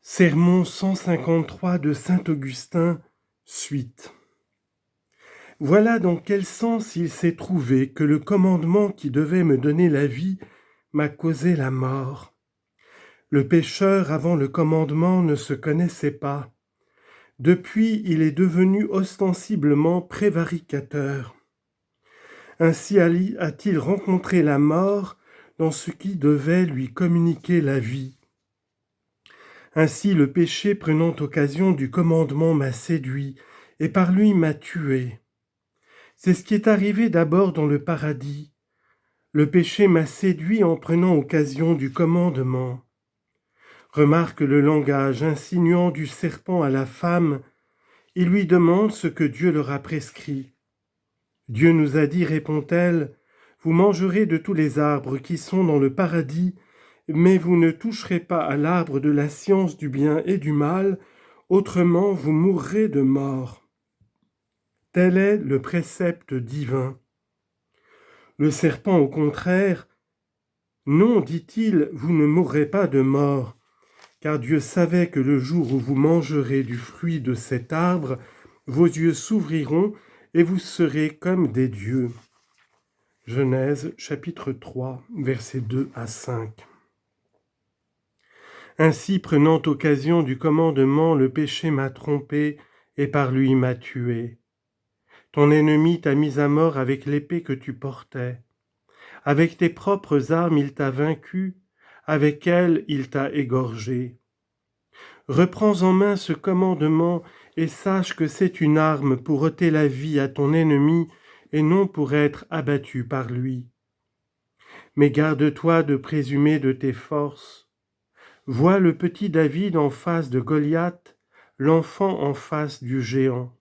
Sermon 153 de saint Augustin, suite. Voilà dans quel sens il s'est trouvé que le commandement qui devait me donner la vie m'a causé la mort. Le pécheur avant le commandement ne se connaissait pas. Depuis, il est devenu ostensiblement prévaricateur. Ainsi a-t-il rencontré la mort dans ce qui devait lui communiquer la vie. Ainsi le péché prenant occasion du commandement m'a séduit, et par lui m'a tué. C'est ce qui est arrivé d'abord dans le paradis. Le péché m'a séduit en prenant occasion du commandement. Remarque le langage insinuant du serpent à la femme, il lui demande ce que Dieu leur a prescrit. Dieu nous a dit, répond-elle, vous mangerez de tous les arbres qui sont dans le paradis, mais vous ne toucherez pas à l'arbre de la science du bien et du mal, autrement vous mourrez de mort. Tel est le précepte divin. Le serpent, au contraire, non, dit-il, vous ne mourrez pas de mort, car Dieu savait que le jour où vous mangerez du fruit de cet arbre, vos yeux s'ouvriront et vous serez comme des dieux. Genèse chapitre 3, versets 2 à 5. Ainsi, prenant occasion du commandement, le péché m'a trompé et par lui m'a tué. Ton ennemi t'a mis à mort avec l'épée que tu portais. Avec tes propres armes il t'a vaincu, avec elles il t'a égorgé. Reprends en main ce commandement et sache que c'est une arme pour ôter la vie à ton ennemi et non pour être abattu par lui. Mais garde-toi de présumer de tes forces. Vois le petit David en face de Goliath, l'enfant en face du géant.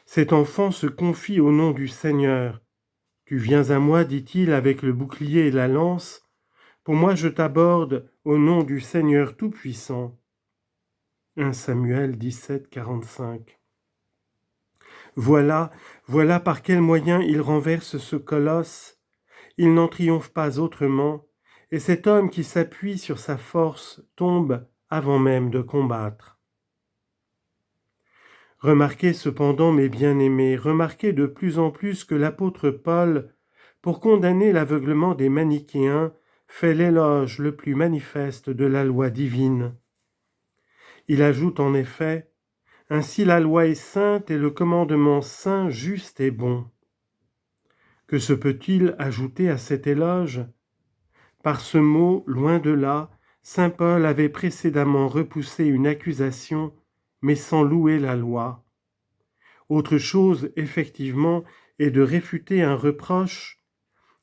Cet enfant se confie au nom du Seigneur. Tu viens à moi, dit-il, avec le bouclier et la lance. Pour moi, je t'aborde au nom du Seigneur Tout-Puissant. 1 Samuel 17, 45. Voilà par quel moyen il renverse ce colosse. Il n'en triomphe pas autrement, et cet homme qui s'appuie sur sa force tombe avant même de combattre. Remarquez cependant, mes bien-aimés, remarquez de plus en plus que l'apôtre Paul, pour condamner l'aveuglement des manichéens, fait l'éloge le plus manifeste de la loi divine. Il ajoute en effet, « Ainsi la loi est sainte et le commandement saint, juste et bon. » Que se peut-il ajouter à cet éloge ? Par ce mot, loin de là, saint Paul avait précédemment repoussé une accusation, mais sans louer la loi. Autre chose, effectivement, est de réfuter un reproche,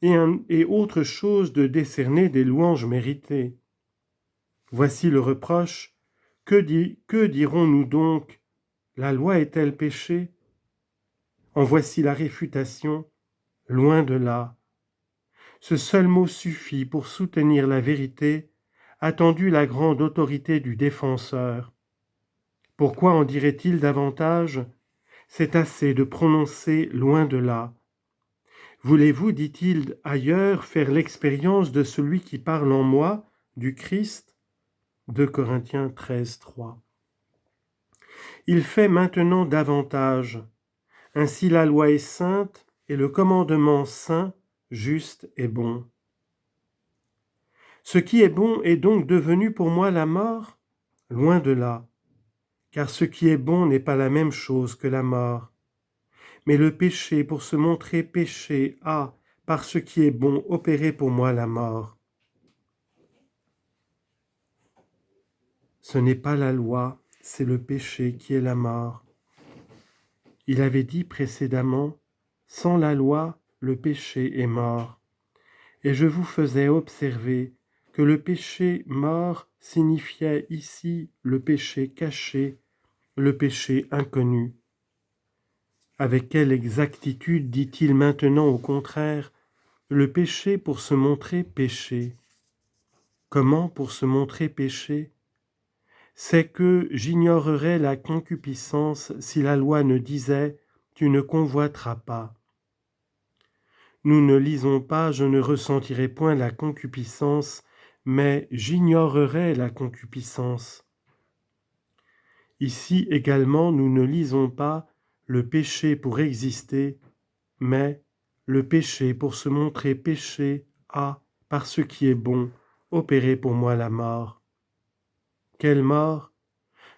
et autre chose de décerner des louanges méritées. Voici le reproche. Que dirons-nous donc ? La loi est-elle péché ? En voici la réfutation. Loin de là. Ce seul mot suffit pour soutenir la vérité, attendu la grande autorité du défenseur. Pourquoi en dirait-il davantage ? C'est assez de prononcer loin de là. Voulez-vous, dit-il ailleurs, faire l'expérience de celui qui parle en moi, du Christ ? 2 Corinthiens 13, 3. Il fait maintenant davantage. Ainsi la loi est sainte et le commandement saint, juste et bon. Ce qui est bon est donc devenu pour moi la mort ? Loin de là, car ce qui est bon n'est pas la même chose que la mort. Mais le péché, pour se montrer péché, a, par ce qui est bon, opéré pour moi la mort. Ce n'est pas la loi, c'est le péché qui est la mort. Il avait dit précédemment, sans la loi, le péché est mort. Et je vous faisais observer que le péché mort signifiait ici le péché caché, le péché inconnu. Avec quelle exactitude dit-il maintenant au contraire, le péché pour se montrer péché ? Comment pour se montrer péché ? C'est que j'ignorerais la concupiscence si la loi ne disait « tu ne convoiteras pas ». Nous ne lisons pas « je ne ressentirai point la concupiscence », mais « j'ignorerai la concupiscence ». Ici également, nous ne lisons pas le péché pour exister, mais le péché pour se montrer péché a, par ce qui est bon, opéré pour moi la mort. Quelle mort?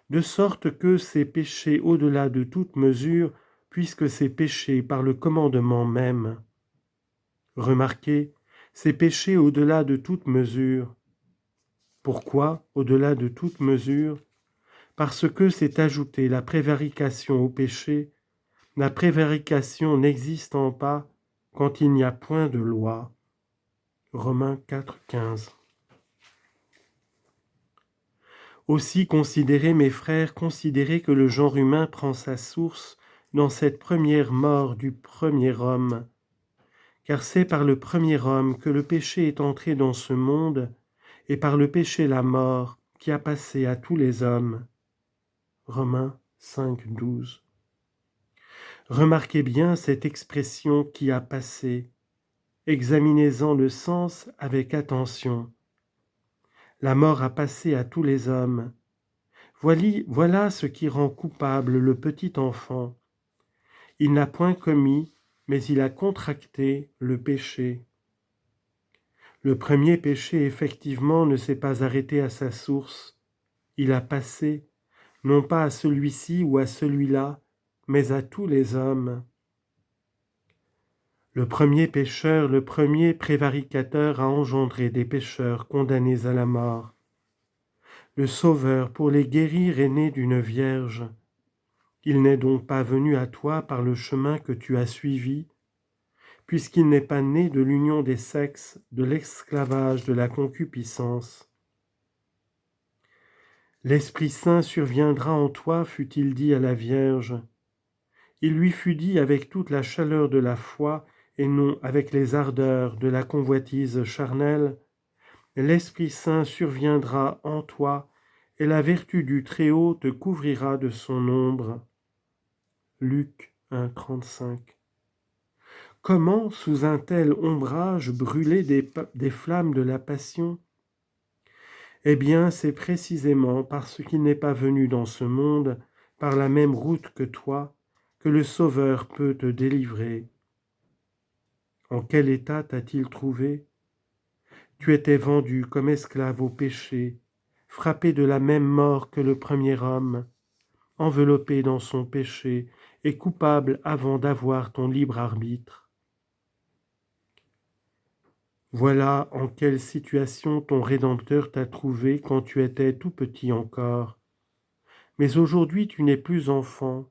De sorte que ces péchés au-delà de toute mesure, puisque ces péchés par le commandement même. Remarquez, ces péchés au-delà de toute mesure. Pourquoi au-delà de toute mesure? Parce que c'est ajouter la prévarication au péché, la prévarication n'existant pas quand il n'y a point de loi. Romains 4, 15. Aussi considérez, mes frères, considérez que le genre humain prend sa source dans cette première mort du premier homme. Car c'est par le premier homme que le péché est entré dans ce monde, et par le péché la mort qui a passé à tous les hommes. Romains 5, 12. Remarquez bien cette expression qui a passé. Examinez-en le sens avec attention. La mort a passé à tous les hommes. Voilà ce qui rend coupable le petit enfant. Il n'a point commis, mais il a contracté le péché. Le premier péché, effectivement, ne s'est pas arrêté à sa source. Il a passé, non pas à celui-ci ou à celui-là, mais à tous les hommes. Le premier pécheur, le premier prévaricateur a engendré des pécheurs condamnés à la mort. Le Sauveur, pour les guérir, est né d'une vierge. Il n'est donc pas venu à toi par le chemin que tu as suivi, puisqu'il n'est pas né de l'union des sexes, de l'esclavage, de la concupiscence. L'Esprit Saint surviendra en toi, fut-il dit à la Vierge. Il lui fut dit avec toute la chaleur de la foi, et non avec les ardeurs de la convoitise charnelle. L'Esprit Saint surviendra en toi, et la vertu du Très-Haut te couvrira de son ombre. Luc 1, 35. Comment, sous un tel ombrage, brûler des flammes de la passion? Eh bien, c'est précisément parce qu'il n'est pas venu dans ce monde par la même route que toi que le Sauveur peut te délivrer. En quel état t'a-t-il trouvé? Tu étais vendu comme esclave au péché, frappé de la même mort que le premier homme, enveloppé dans son péché et coupable avant d'avoir ton libre arbitre. Voilà en quelle situation ton Rédempteur t'a trouvé quand tu étais tout petit encore. Mais aujourd'hui tu n'es plus enfant,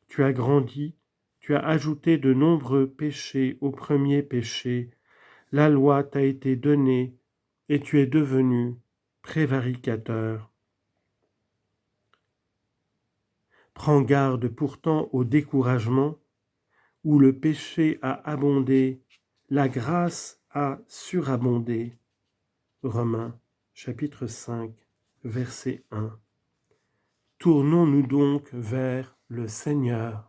tu as grandi, tu as ajouté de nombreux péchés au premier péché, la loi t'a été donnée et tu es devenu prévaricateur. Prends garde pourtant au découragement, où le péché a abondé, la grâce a surabondé. Romains, chapitre 5, verset 1. Tournons-nous donc vers le Seigneur.